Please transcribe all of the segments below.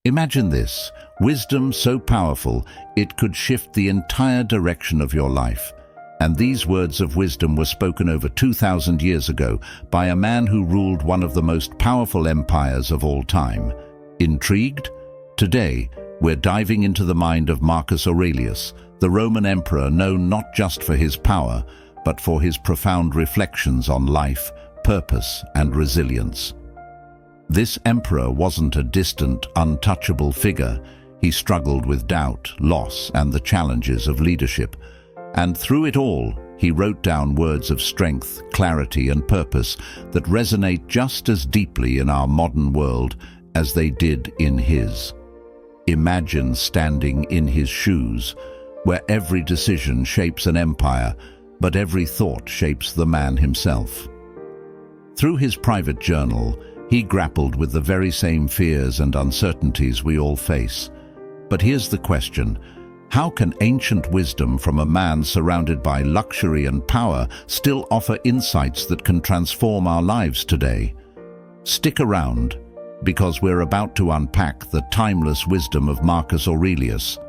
Imagine this, wisdom so powerful it could shift the entire direction of your life. And these words of wisdom were spoken over 2,000 years ago by a man who ruled one of the most powerful empires of all time. Intrigued? Today, we're diving into the mind of Marcus Aurelius, the Roman emperor known not just for his power, but for his profound reflections on life, purpose, and resilience. This emperor wasn't a distant, untouchable figure. He struggled with doubt, loss, and the challenges of leadership. And through it all, he wrote down words of strength, clarity, and purpose that resonate just as deeply in our modern world as they did in his. Imagine standing in his shoes, where every decision shapes an empire, but every thought shapes the man himself. Through his private journal, he grappled with the very same fears and uncertainties we all face. But here's the question: how can ancient wisdom from a man surrounded by luxury and power still offer insights that can transform our lives today? Stick around, because we're about to unpack the timeless wisdom of Marcus Aurelius.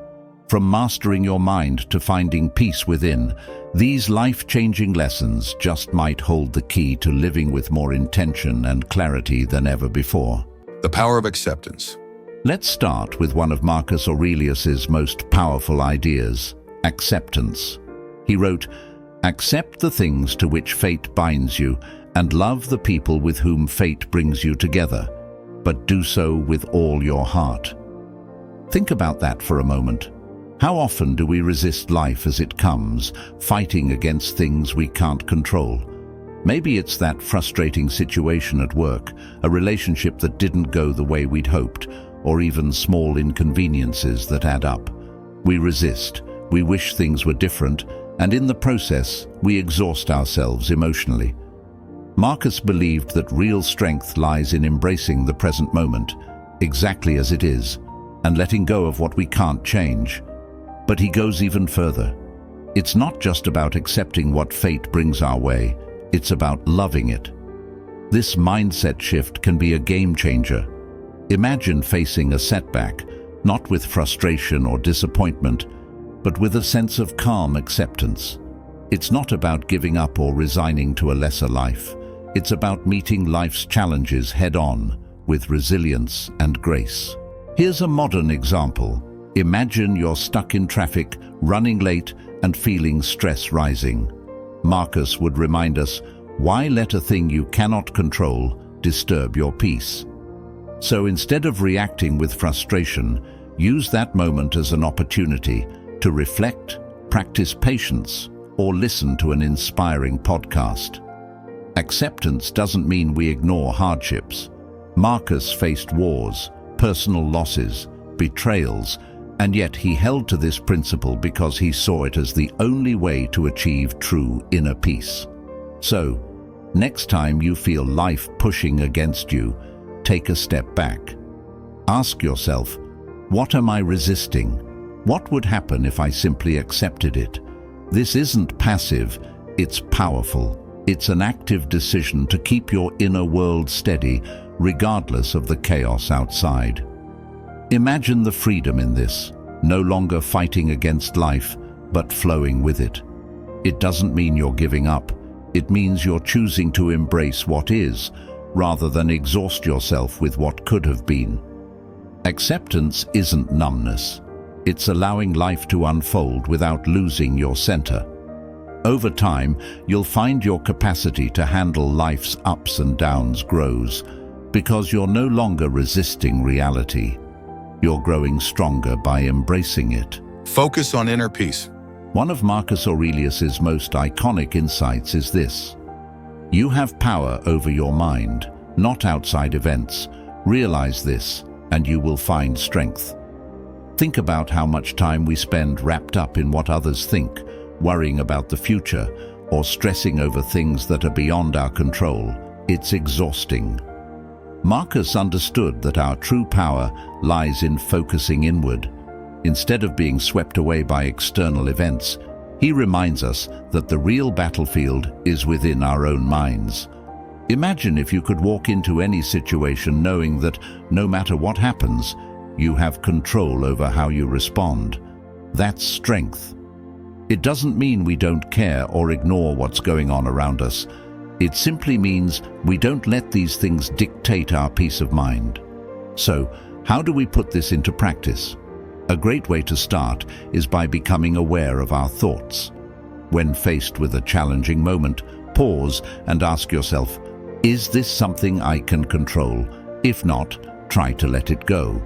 From mastering your mind to finding peace within, these life-changing lessons just might hold the key to living with more intention and clarity than ever before. The power of acceptance. Let's start with one of Marcus Aurelius's most powerful ideas, acceptance. He wrote, "Accept the things to which fate binds you, and love the people with whom fate brings you together, but do so with all your heart." Think about that for a moment. How often do we resist life as it comes, fighting against things we can't control? Maybe it's that frustrating situation at work, a relationship that didn't go the way we'd hoped, or even small inconveniences that add up. We resist, we wish things were different, and in the process, we exhaust ourselves emotionally. Marcus believed that real strength lies in embracing the present moment, exactly as it is, and letting go of what we can't change. But he goes even further. It's not just about accepting what fate brings our way, it's about loving it. This mindset shift can be a game changer. Imagine facing a setback, not with frustration or disappointment, but with a sense of calm acceptance. It's not about giving up or resigning to a lesser life. It's about meeting life's challenges head-on, with resilience and grace. Here's a modern example. Imagine you're stuck in traffic, running late, and feeling stress rising. Marcus would remind us, why let a thing you cannot control disturb your peace? So instead of reacting with frustration, use that moment as an opportunity to reflect, practice patience, or listen to an inspiring podcast. Acceptance doesn't mean we ignore hardships. Marcus faced wars, personal losses, betrayals, and yet he held to this principle because he saw it as the only way to achieve true inner peace. So, next time you feel life pushing against you, take a step back. Ask yourself, what am I resisting? What would happen if I simply accepted it? This isn't passive, it's powerful. It's an active decision to keep your inner world steady, regardless of the chaos outside. Imagine the freedom in this, no longer fighting against life, but flowing with it. It doesn't mean you're giving up. It means you're choosing to embrace what is, rather than exhaust yourself with what could have been. Acceptance isn't numbness. It's allowing life to unfold without losing your center. Over time, you'll find your capacity to handle life's ups and downs grows, because you're no longer resisting reality. You're growing stronger by embracing it. Focus on inner peace. One of Marcus Aurelius's most iconic insights is this: you have power over your mind, not outside events. Realize this, and you will find strength. Think about how much time we spend wrapped up in what others think, worrying about the future, or stressing over things that are beyond our control. It's exhausting. Marcus understood that our true power lies in focusing inward. Instead of being swept away by external events, he reminds us that the real battlefield is within our own minds. Imagine if you could walk into any situation knowing that no matter what happens, You have control over how you respond. That's strength. It doesn't mean we don't care or ignore what's going on around us. It simply means we don't let these things dictate our peace of mind. So, how do we put this into practice? A great way to start is by becoming aware of our thoughts. When faced with a challenging moment, pause and ask yourself, is this something I can control? If not, try to let it go.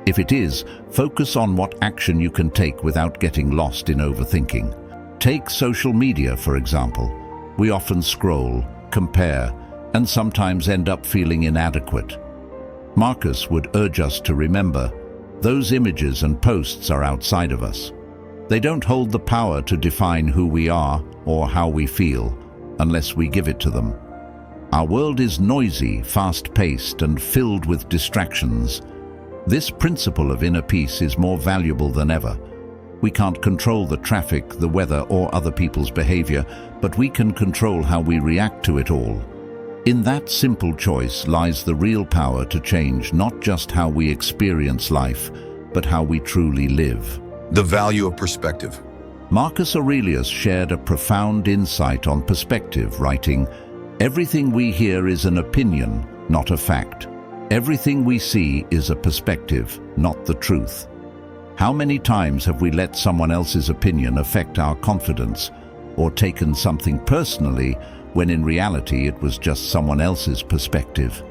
If it is, focus on what action you can take without getting lost in overthinking. Take social media, for example. We often scroll, compare, and sometimes end up feeling inadequate. Marcus would urge us to remember, those images and posts are outside of us. They don't hold the power to define who we are or how we feel, unless we give it to them. Our world is noisy, fast-paced, and filled with distractions. This principle of inner peace is more valuable than ever. We can't control the traffic, the weather, or other people's behavior, but we can control how we react to it all. In that simple choice lies the real power to change not just how we experience life, but how we truly live. The value of perspective. Marcus Aurelius shared a profound insight on perspective, writing, "Everything we hear is an opinion, not a fact. Everything we see is a perspective, not the truth." How many times have we let someone else's opinion affect our confidence, or taken something personally when in reality it was just someone else's perspective?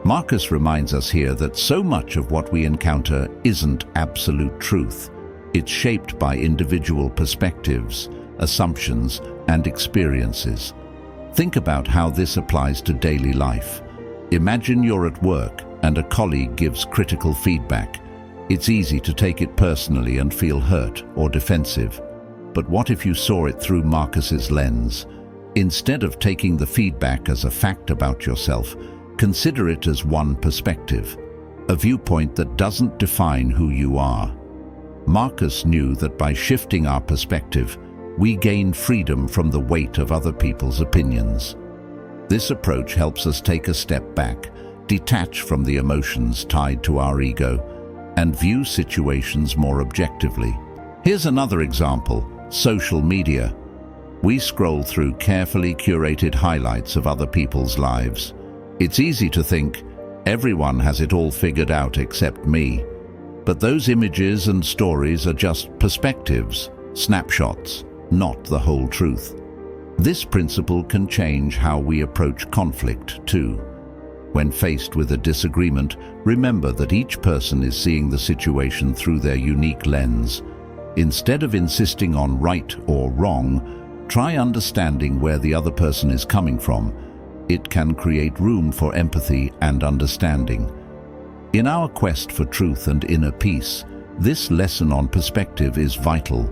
Marcus reminds us here that so much of what we encounter isn't absolute truth. It's shaped by individual perspectives, assumptions, and experiences. Think about how this applies to daily life. Imagine you're at work and a colleague gives critical feedback. It's easy to take it personally and feel hurt or defensive. But what if you saw it through Marcus's lens? Instead of taking the feedback as a fact about yourself, consider it as one perspective, a viewpoint that doesn't define who you are. Marcus knew that by shifting our perspective, we gain freedom from the weight of other people's opinions. This approach helps us take a step back, detach from the emotions tied to our ego, and view situations more objectively. Here's another example: social media. We scroll through carefully curated highlights of other people's lives. It's easy to think, everyone has it all figured out except me. But those images and stories are just perspectives, snapshots, not the whole truth. This principle can change how we approach conflict, too. When faced with a disagreement, remember that each person is seeing the situation through their unique lens. Instead of insisting on right or wrong, try understanding where the other person is coming from. It can create room for empathy and understanding. In our quest for truth and inner peace, this lesson on perspective is vital.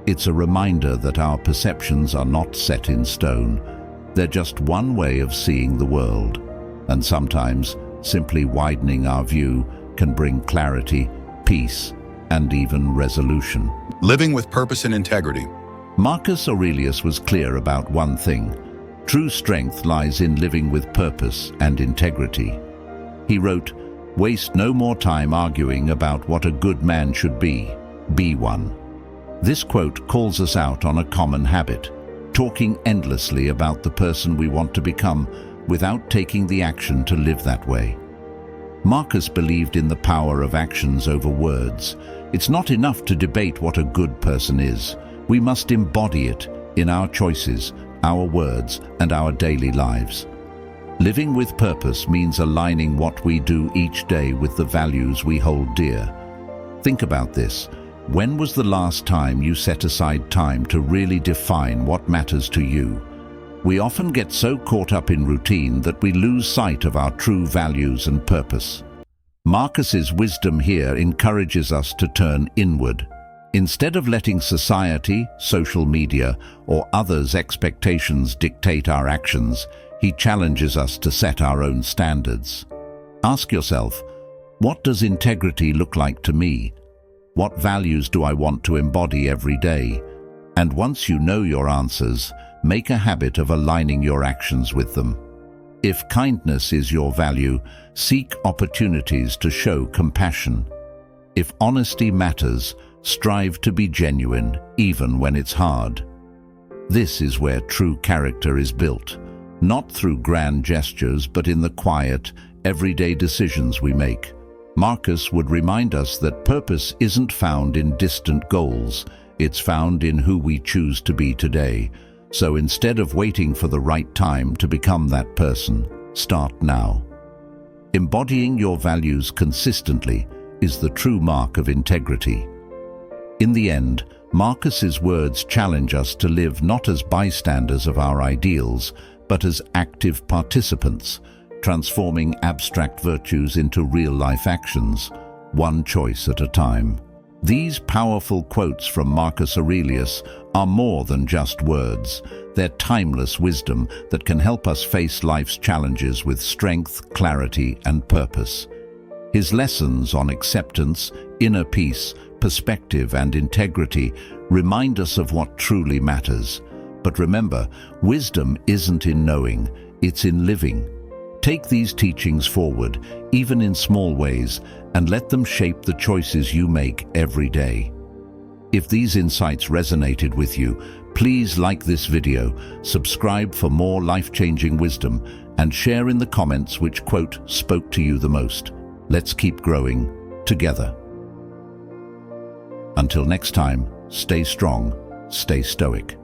It's a reminder that our perceptions are not set in stone. They're just one way of seeing the world. And sometimes, simply widening our view can bring clarity, peace, and even resolution. Living with purpose and integrity. Marcus Aurelius was clear about one thing: true strength lies in living with purpose and integrity. He wrote, "Waste no more time arguing about what a good man should be one." This quote calls us out on a common habit, talking endlessly about the person we want to become without taking the action to live that way. Marcus believed in the power of actions over words. It's not enough to debate what a good person is. We must embody it in our choices, our words, and our daily lives. Living with purpose means aligning what we do each day with the values we hold dear. Think about this. When was the last time you set aside time to really define what matters to you? We often get so caught up in routine that we lose sight of our true values and purpose. Marcus's wisdom here encourages us to turn inward. Instead of letting society, social media, or others' expectations dictate our actions, he challenges us to set our own standards. Ask yourself, what does integrity look like to me? What values do I want to embody every day? And once you know your answers, make a habit of aligning your actions with them. If kindness is your value, seek opportunities to show compassion. If honesty matters, strive to be genuine, even when it's hard. This is where true character is built, not through grand gestures, but in the quiet, everyday decisions we make. Marcus would remind us that purpose isn't found in distant goals, it's found in who we choose to be today. So instead of waiting for the right time to become that person, start now. Embodying your values consistently is the true mark of integrity. In the end, Marcus's words challenge us to live not as bystanders of our ideals, but as active participants, transforming abstract virtues into real-life actions, one choice at a time. These powerful quotes from Marcus Aurelius are more than just words. They're timeless wisdom that can help us face life's challenges with strength, clarity, and purpose. His lessons on acceptance, inner peace, perspective, and integrity remind us of what truly matters. But remember, wisdom isn't in knowing, it's in living. Take these teachings forward, even in small ways, and let them shape the choices you make every day. If these insights resonated with you, please like this video, subscribe for more life-changing wisdom, and share in the comments which quote spoke to you the most. Let's keep growing together. Until next time, stay strong, stay stoic.